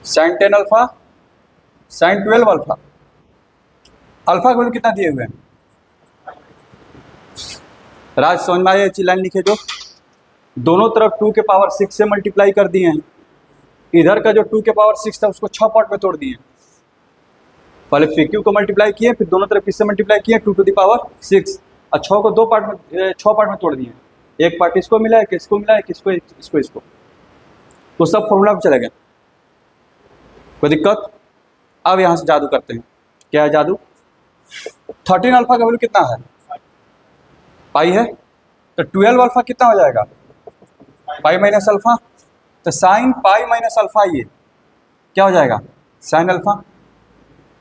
sine 10 alpha, sine 12 alpha. Alpha का वैल्यू कितना दिए हुए हैं राज, समझ में आया? ये लाइन लिखे जो दोनों तरफ 2 के पावर 6 से मल्टीप्लाई कर दिए हैं, इधर का जो 2 के पावर 6 था उसको 6 पार्ट में तोड़ दिए, पहले PQ को मल्टीप्लाई किए, फिर दोनों तरफ किससे मल्टीप्लाई किए 2 टू द पावर 6, और 6 को 6 पार्ट में तोड़ दिए, एक पार्ट इसको मिला है, किसको मिला है, किसको इसको, तो सब फॉर्मूला पे चले गए, कोई दिक्कत? अब यहाँ से जादू करते हैं, क्या है जादू? 13 अल्फा का वैल्यू कितना है, पाई है, तो 12 अल्फा कितना हो जाएगा, पाई माइनस अल्फा, तो साइन पाई माइनस अल्फा ये क्या हो जाएगा, साइन अल्फा।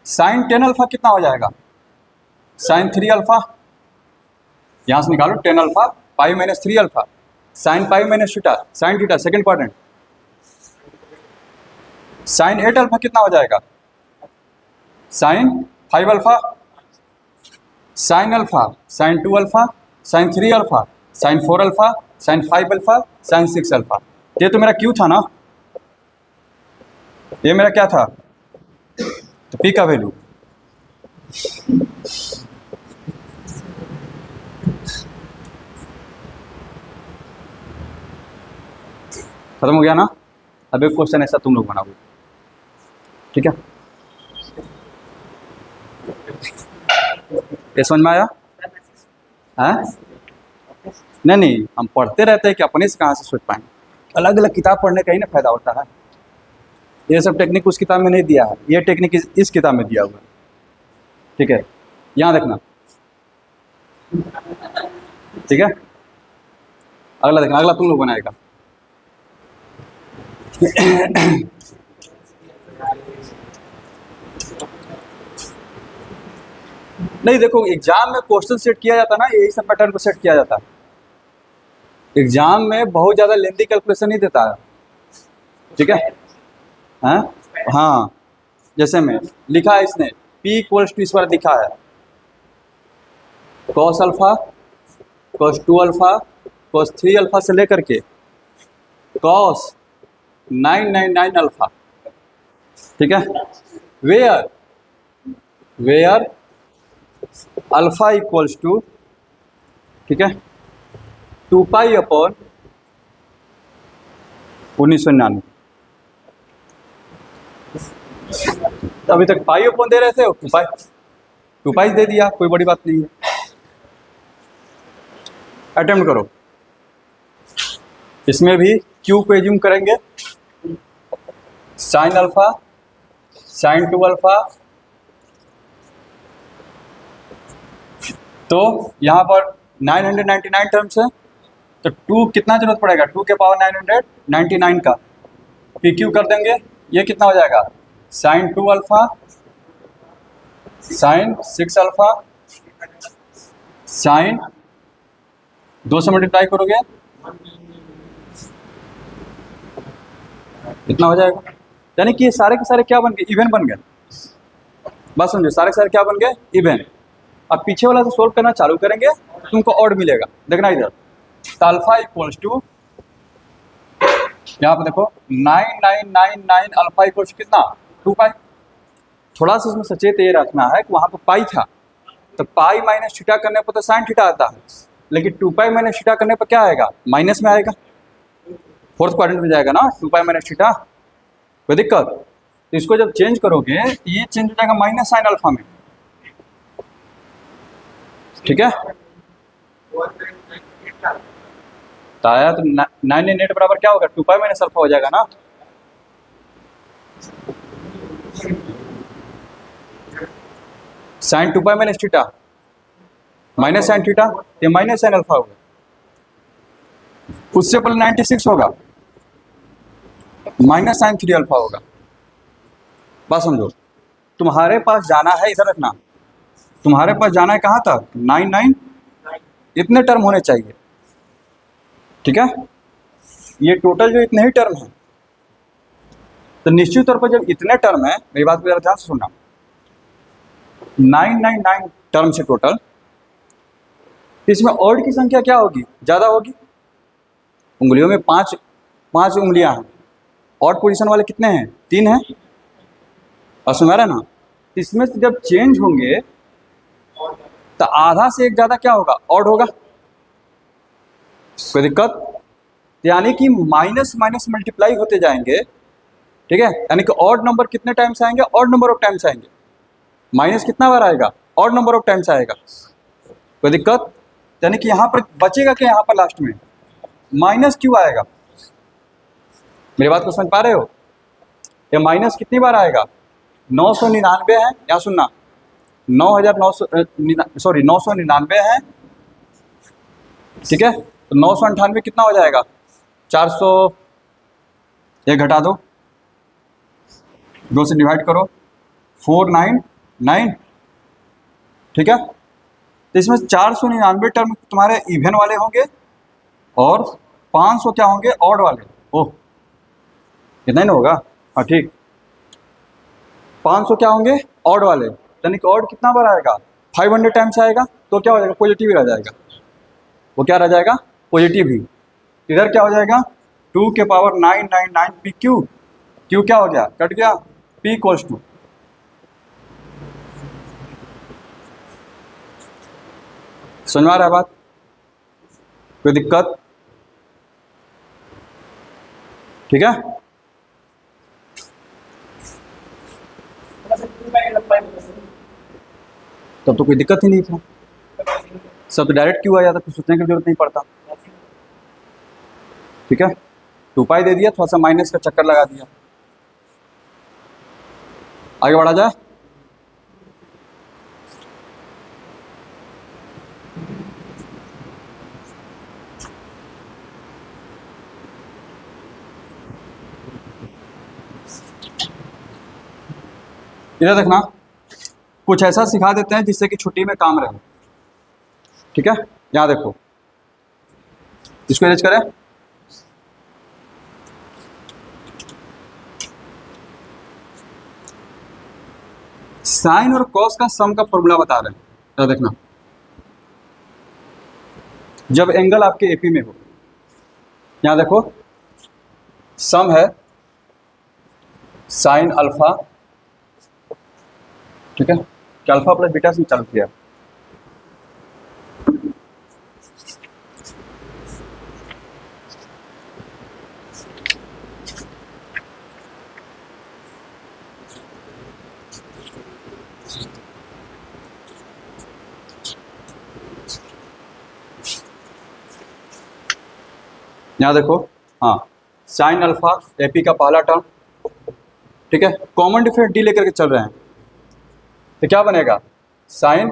साइन 10 अल्फा कितना हो जाएगा, साइन 3 अल्फा, यहाँ से निकालो 10 alpha pi minus 3 alpha, sine pi minus theta, sine theta second quadrant, sine 8 alpha कितना हो जाएगा, sine 5 alpha, sine alpha, sine 2 alpha, sine 3 alpha, sine 4 alpha, sine 5 alpha, sine 6 alpha. ये तो मेरा क्यू था ना, ये मेरा क्या था, तो पी का वैल्यू खत्म हो गया ना। अब एक क्वेश्चन ऐसा तुम लोग बनाओगे, ठीक है, ये समझ में आया? हाँ, नहीं, हम पढ़ते रहते हैं कि अपने से कहाँ से सोच पाएंगे, अलग अलग किताब पढ़ने का ही ना फायदा होता है। ये सब टेक्निक उस किताब में नहीं दिया है, ये टेक्निक इस किताब में दिया हुआ है, ठीक है, यहाँ देखना, ठीक है। अगला देखना, अगला तुम लोग बनाएगा। नहीं देखो, एग्जाम में क्वेश्चन सेट किया जाता है ना, यही सब पैटर्न को सेट किया जाता है। एग्जाम में बहुत ज़्यादा लेंथी कैलकुलेशन नहीं देता है, ठीक है। हाँ, जैसे में लिखा है इसने P इक्वल्स टू, इस बार लिखा है cos alpha, cos 2 alpha, cos 3 alpha से लेकर के cos 999 अल्फा, ठीक है। वेयर अल्फा इक्वल्स टू, ठीक है, 2 पाई अपॉन 1999। तो अभी तक पाई अपॉन दे रहे थे, 2 पाई दे दिया, कोई बड़ी बात नहीं है। अटेम्प्ट करो, इसमें भी Q को एज्यूम करेंगे साइन अल्फा, साइन 2 अल्फा, तो यहाँ पर 999 टर्म्स है, तो 2 कितना जरूरत पड़ेगा, 2 के पावर 999 का PQ कर देंगे, ये कितना हो जाएगा sine 2 alpha, sine 6 alpha, sine 2 से मल्टीप्लाई करोगे इतना हो जाएगा। यानी कि ये सारे के सारे क्या बन गए, इवन बन गए। बस समझो, सारे के सारे क्या बन गए, इवन। अब पीछे वाला से सोल्व करना चालू करेंगे, तुमको ऑड मिलेगा। देखना इधर, तो अल्फा इक्वल्स टू, यहाँ पे देखो 9999 अल्फा इक्वल्स कितना, 2 पाई। थोड़ा सा इसमें सचेत ये रखना है कि वहाँ पे पाई था, तो पाई माइनस थीटा करने पर तो साइन थीटा आता है, लेकिन 2 पाई माइनस थीटा करने पर क्या आएगा, माइनस में आएगा, फोर्थ क्वाड्रेंट में जाएगा ना 2 पाई माइनस थीटा। कोई दिक्कत? तो इसको जब चेंज करोगे तो ये चेंज हो जाएगा माइनस साइन अल्फा में, ठीक है। तो आया तो 998 बराबर क्या होगा, 2 पाई माइनस अल्फा हो जाएगा ना। Sine 2 pi minus theta minus sine theta, ये माइनस साइन अल्फा होगा। उससे पहले 96 होगा, माइनस साइन 3 अल्फा होगा। बात समझो, तुम्हारे पास जाना है, इधर रखना, तुम्हारे पास जाना है कहाँ तक, 99 इतने टर्म होने चाहिए, ठीक है। ये टोटल जो इतने ही टर्म है, तो निश्चित तौर पर जब इतने टर्म है, मेरी बात को ध्यान से सुनना, 999 टर्म से टोटल, इसमें ऑड की संख्या क्या होगी, ज़्यादा होगी। उंगलियों में पांच उंगलियां हैं, ऑड पोजीशन वाले कितने हैं, 3 हैं, और सुना रहा ना। इसमें से जब चेंज होंगे तो आधा से एक ज़्यादा क्या होगा, ऑड होगा। कोई दिक्कत? यानी कि माइनस माइनस मल्टीप्लाई होते जाएंगे, ठीक है। यानी कि ऑड नंबर कितने टाइम्स आएंगे, ऑड नंबर ऑफ टाइम्स आएंगे। माइनस कितना बार आएगा, ऑड नंबर ऑफ टाइम्स आएगा। कोई दिक्कत? यानी कि यहाँ पर बचेगा क्या, यहाँ पर लास्ट में माइनस क्यों आएगा, मेरी बात को समझ पा रहे हो। ये माइनस कितनी बार आएगा, 999 है, यहाँ सुनना, 999 है, ठीक है। तो 998 कितना हो जाएगा, 400, ये घटा दो, 2 से डिवाइड करो, 499, ठीक है। तो इसमें 499 टर्म तुम्हारे इवन वाले होंगे और 500 क्या होंगे, ऑड वाले। ओह, इतना ही ना होगा, हाँ ठीक, 500 क्या होंगे, ऑड वाले। यानी कि ऑड कितना बार आएगा, 500 टाइम्स आएगा, तो क्या हो जाएगा, पॉजिटिव ही रह जाएगा। वो क्या रह जाएगा, पॉजिटिव ही। इधर क्या हो जाएगा, 2 के पावर 999 पी क्यू, क्यू क्या हो गया, कट गया, पी इक्वल्स टू, समझ में आ रहा है बात, कोई दिक्कत, ठीक है। तब तो कोई दिक्कत ही नहीं था, सब तो डायरेक्ट क्यों आ जाता, कुछ सोचने की जरूरत नहीं पड़ता, ठीक है। 2 पाई दे दिया, थोड़ा सा माइनस का चक्कर लगा दिया, आगे बढ़ा जाए। इधर देखना, कुछ ऐसा सिखा देते हैं जिससे कि छुट्टी में काम रहे, ठीक है। यहाँ देखो, इसको अरेंज करें, साइन और कॉस का सम का फॉर्मूला बता रहे हैं। तो देखना, जब एंगल आपके एपी में हो, यहाँ देखो सम है साइन अल्फा, ठीक है, कि अल्फा प्लस बीटा से चालू किया, यहाँ देखो, हाँ साइन अल्फा एपी का पहला टर्म, ठीक है, कॉमन डिफरेंस डी लेकर के चल रहे हैं, तो क्या बनेगा, साइन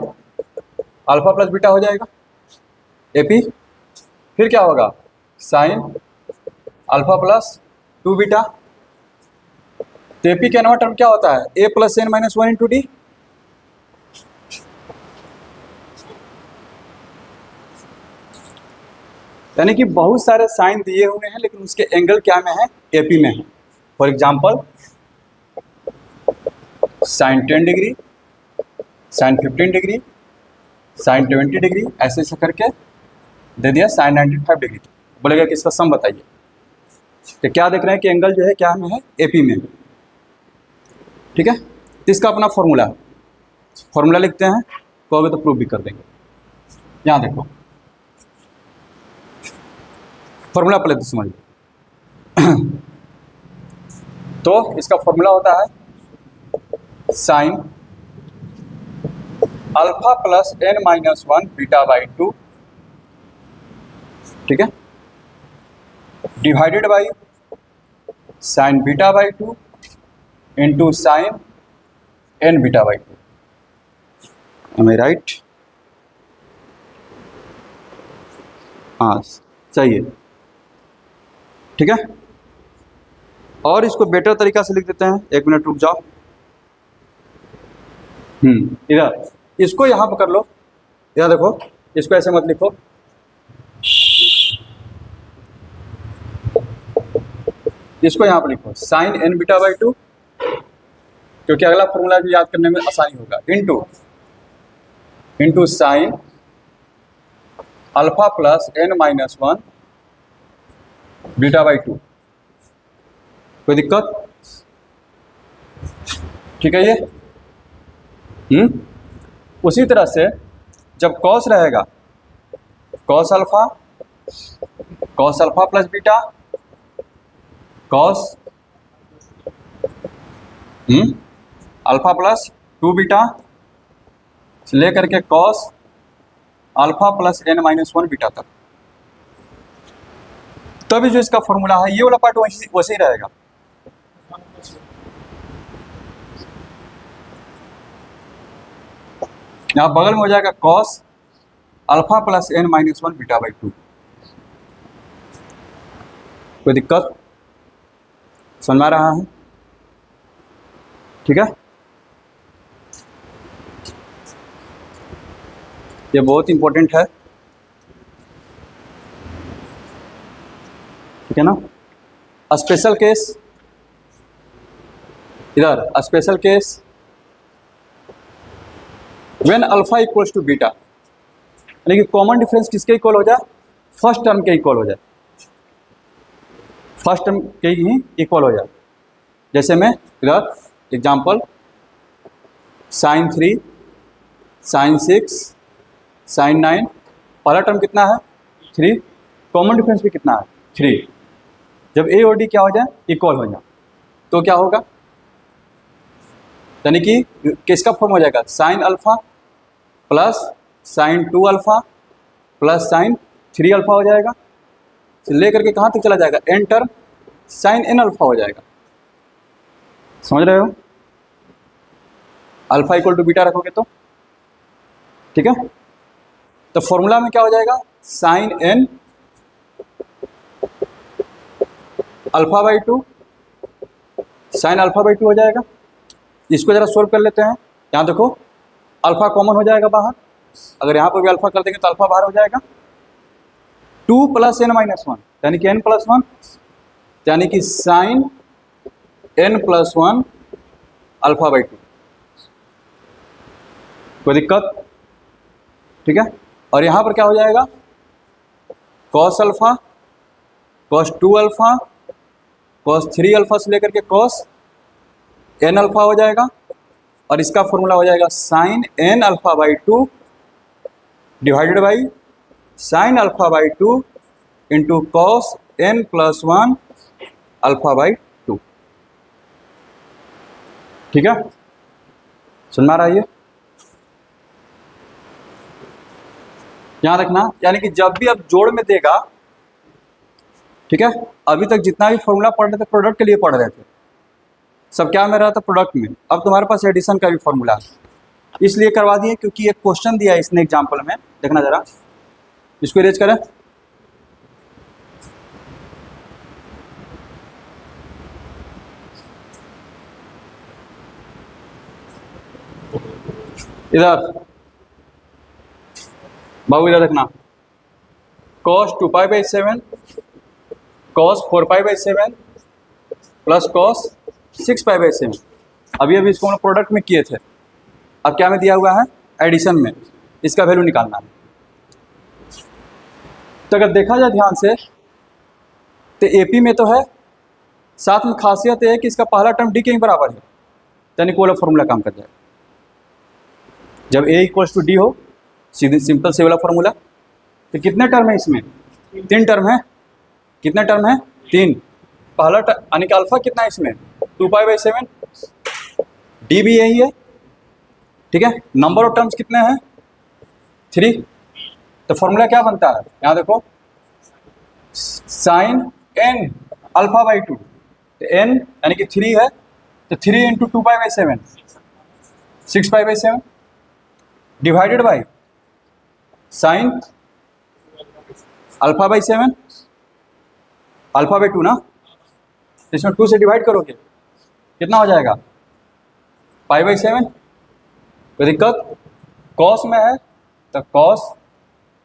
अल्फा प्लस बीटा हो जाएगा एपी, फिर क्या होगा, साइन अल्फा प्लस 2 बीटा, तो एपी का nवां टर्म क्या होता है, A plus N minus one into D. यानी कि बहुत सारे साइन दिए हुए हैं लेकिन उसके एंगल क्या में है, एपी में है। For example sine 10 degree, sine 15 degree, sine 20 degree, ऐसे ऐसे करके दे दिया साइन 95 डिग्री। बोलेगा कि इसका सम बताइए। तो क्या देख रहे हैं कि एंगल जो है क्या में है, एपी में। ठीक है, तो इसका अपना फॉर्मूला लिखते हैं, कहोगे तो प्रूव भी कर देंगे। यहाँ देखो फॉर्मूला पहले तो समझ लो। तो इसका फॉर्मूला होता है sine alpha plus N minus one beta by 2, ठीक है, divided by sine beta by 2 into sine N beta by 2। Am I right? हाँ सही है। ठीक है, और इसको बेटर तरीका से लिख देते हैं। एक मिनट रुक जाओ। इधर इसको यहाँ पर कर लो। इधर देखो, इसको ऐसे मत लिखो, इसको यहाँ पर लिखो साइन एन बीटा बाई 2, क्योंकि अगला फॉर्मूला भी याद करने में आसानी होगा। Into sine alpha plus N minus one beta by 2। कोई दिक्कत? ठीक है ये। उसी तरह से जब कॉस रहेगा, cos alpha plus beta, cos alpha plus 2 beta से लेकर के cos alpha plus N minus 1 beta तक, तभी जो इसका फॉर्मूला है ये वाला पार्ट वैसे ही रहेगा। यहाँ बगल में हो जाएगा cos alpha plus N minus 1 beta by 2। कोई दिक्कत? समझ में आ रहा है? ठीक है, ये बहुत इंपॉर्टेंट है। ठीक है ना। स्पेशल केस, इधर special case when alpha equals to beta, यानी कि कॉमन डिफरेंस किसके इक्वल हो जाए, फर्स्ट टर्म के इक्वल हो जाए, फर्स्ट टर्म के ही इक्वल हो जाए। जैसे मैं इधर एग्जाम्पल साइन 3, साइन 6, साइन 9, पहला टर्म कितना है 3, कॉमन डिफरेंस भी कितना है 3। जब ए और डी क्या हो जाए, इक्वल हो जाए, तो क्या होगा, यानी कि किसका फॉर्म हो जाएगा, sine alpha plus sine 2 alpha plus sine 3 alpha हो जाएगा। लेकर के कहाँ तक चला जाएगा, N term sine N alpha हो जाएगा। समझ रहे हो? अल्फा इक्वल टू बीटा रखोगे तो, ठीक है। तो फॉर्मूला में क्या हो जाएगा, sine N alpha by 2, sine alpha by 2 हो जाएगा। इसको जरा सोल्व कर लेते हैं। यहाँ देखो अल्फा कॉमन हो जाएगा बाहर, अगर यहाँ पर भी अल्फा कर देंगे तो अल्फा बाहर हो जाएगा। 2 प्लस एन माइनस 1 यानी कि एन प्लस 1, यानी कि sine N plus 1 alpha by 2। कोई दिक्कत? ठीक है। और यहाँ पर क्या हो जाएगा, cos alpha, cos 2 alpha, cos 3 alpha से लेकर के कॉस एन अल्फा हो जाएगा। और इसका फॉर्मूला हो जाएगा sine N alpha by 2 divided by sine alpha by 2 into cos N plus 1 alpha by 2। ठीक है, सुन रहा है? यहाँ रखना, यानी कि जब भी अब जोड़ में देगा, ठीक है, अभी तक जितना भी फॉर्मूला पढ़ रहे थे प्रोडक्ट के लिए पढ़ रहे थे, सब क्या में रहा था, प्रोडक्ट में। अब तुम्हारे पास एडिशन का भी फॉर्मूला है, इसलिए करवा दिए क्योंकि एक क्वेश्चन दिया है इसने एग्जाम्पल में, देखना जरा, इसको इरेज करें। इधर बाबू इधर देखना, cos 2π/7 cos 4π/7 प्लस cos 6π/7। अभी अभी इसको हम लोग प्रोडक्ट में किए थे, अब क्या में दिया हुआ है, एडिशन में, इसका वैल्यू निकालना है। तो अगर देखा जाए ध्यान से तो एपी में तो है, साथ में खासियत ये है कि इसका पहला टर्म डी के ही बराबर है, यानी कोई फॉर्मूला काम कर जाएगा। जब ए इक्वल्स टू डी हो, सीधे सिंपल से वाला फॉर्मूला। तो कितने टर्म है इसमें, 3 टर्म है। कितने टर्म है, 3। पहला टर्म यानी कि अल्फा कितना है इसमें, 2π/7, डी भी यही है, ठीक है। नंबर ऑफ टर्म्स कितने हैं, 3। तो फॉर्मूला क्या बनता है, यहाँ देखो, साइन n α/2, तो n यानी कि 3 है, तो 3 × 2π/7 6π/7 डिवाइडेड बाई साइन α/7 α/2 ना, इसमें 2 से डिवाइड करोगे कितना हो जाएगा, π/7। कोई दिक्कत, कॉस में है तो कॉस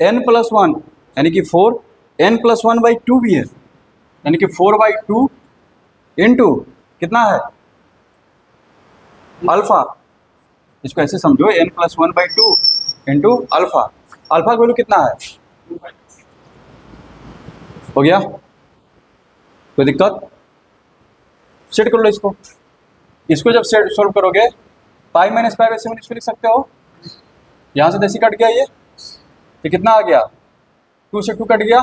n+1 यानी कि 4, n+1/2 भी है, यानी कि 4/2 इंटू कितना है, अल्फा। इसको ऐसे समझो, n+1/2 इंटू अल्फा। अल्फा का वैल्यू कितना है, हो गया। कोई दिक्कत, सेट कर लो इसको। इसको जब सेट सोल्व करोगे, पाई माइनस π/7 इसको लिख सकते हो। यहाँ से देसी कट गया ये, तो कितना आ गया, 2 से 2 कट गया,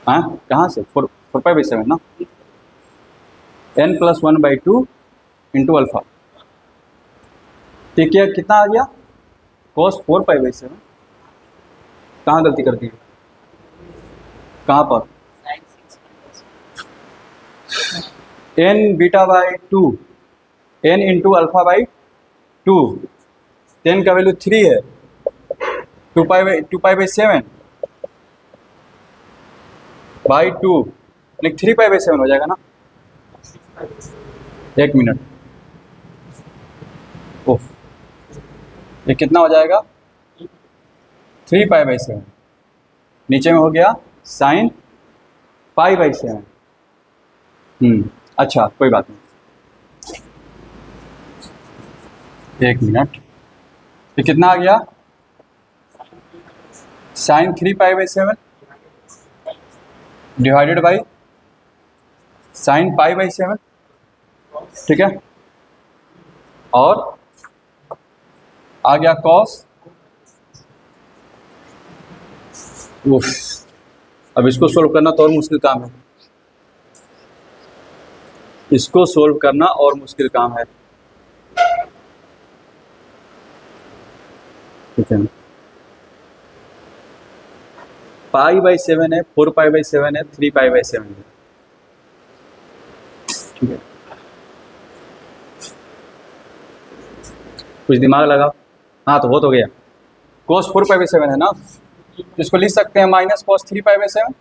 हाँ कहाँ से, 4π/7 ना, n+1/2 इंटू अल्फा। ठीक है, कितना आ गया, cos 4π/7। कहाँ गलती कर दी, कहाँ पर, n β/2 n इंटू α/2, 10 का वैल्यू 3 है, 2π/7 बाई 2 यानी 3π/7 हो जाएगा ना। 1 मिनट, ओह, ये कितना हो जाएगा, 3π/7, नीचे में हो गया साइन π/7। अच्छा कोई बात नहीं, 1 मिनट, ये कितना आ गया, साइन 3π/7 डिवाइडेड बाई साइन π/7, ठीक है। और आ गया कॉस, अब इसको सोल्व करना तो और मुश्किल काम है, इसको सोल्व करना और मुश्किल काम है, ठीक है। π/7 है, 4π/7 है, 3π/7 है, ठीक है। कुछ दिमाग लगाओ, हाँ तो हो तो गया, cos 4π/7 है ना, इसको लिख सकते हैं माइनस cos 3π/7,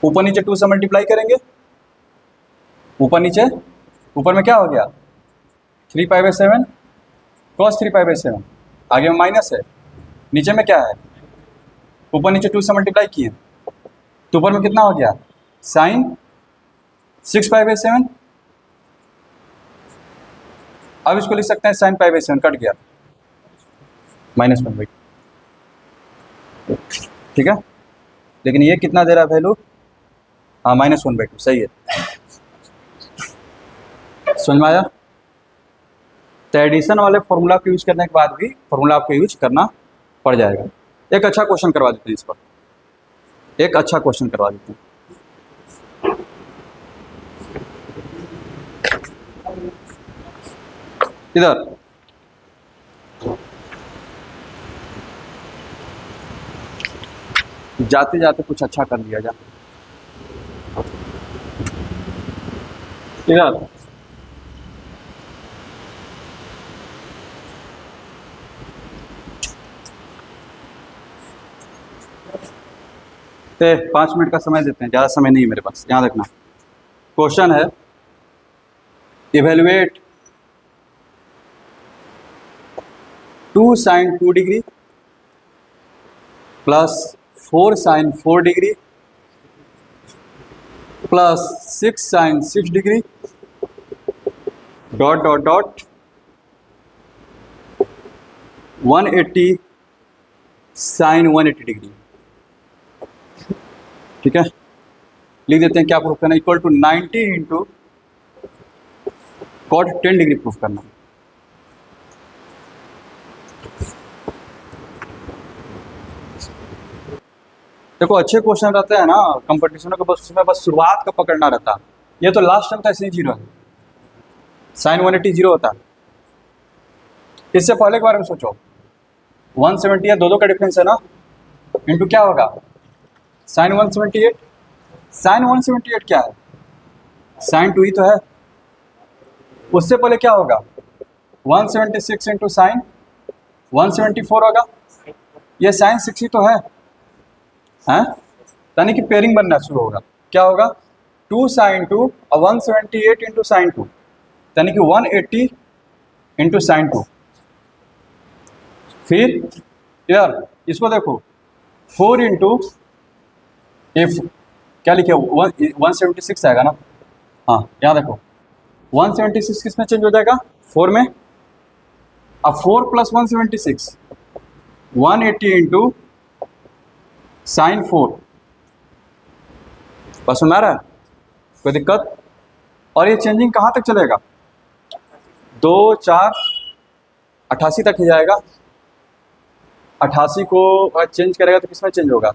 ऊपर नीचे 2 से मल्टीप्लाई करेंगे, ऊपर नीचे, ऊपर में क्या हो गया, 3π/7 cos 3π/7, आगे में माइनस है, नीचे में क्या है, ऊपर नीचे 2 से मल्टीप्लाई किए, तो ऊपर में कितना हो गया, साइन 6π/7। अब इसको लिख सकते हैं साइन π/7, कट गया, -1/2, ठीक है। लेकिन ये कितना दे रहा है वैल्यू, हाँ -1/2, सही है, समझ में आया। तो एडिशन वाले फॉर्मूला को यूज करने के बाद भी फॉर्मूला आपको यूज करना पड़ जाएगा। एक अच्छा क्वेश्चन करवा देते हैं इस पर, एक अच्छा क्वेश्चन करवा देते हैं। इधर जाते जाते कुछ अच्छा कर दिया जा, इधर तो 5 मिनट का समय देते हैं, ज़्यादा समय नहीं है मेरे पास। यहाँ देखना, क्वेश्चन है evaluate 2 sin 2 degree plus 4 sin 4 degree plus 6 sin 6 degree dot dot dot 180 sin 180 degree. ठीक है, लिख देते हैं क्या प्रूफ करना, equal to 90 into cot 10 degree proof करना। देखो अच्छे क्वेश्चन रहते हैं ना कंपटीशनों के, बस उसमें बस शुरुआत का पकड़ना रहता है। ये तो लास्ट टाइम था इसलिए जीरो है, साइन 180 जीरो होता है। इससे पहले के बारे में सोचो, 170 है, दो का डिफरेंस है ना, इंटू क्या होगा साइन 178। साइन 178 क्या है, साइन 2 ही तो है। उससे पहले क्या होगा 176 इंटू साइन 174 होगा, ये साइन 6 ही तो है, हैं? यानी कि पेयरिंग बनना शुरू होगा। क्या होगा 2 sin 2 और 178 इंटू साइन 2, यानी कि 180 इंटू साइन 2। फिर यार इसको देखो 4 इंटू एफ, क्या लिखे 176 आएगा ना, हाँ यहाँ देखो 176 किस में चेंज हो जाएगा 4 में। अब 4 प्लस 176 180 इंटू साइन 4, बस सुना रहा है, कोई दिक्कत? और ये चेंजिंग कहाँ तक चलेगा 2 4 88 तक ही जाएगा। 88 को चेंज करेगा तो किस में चेंज होगा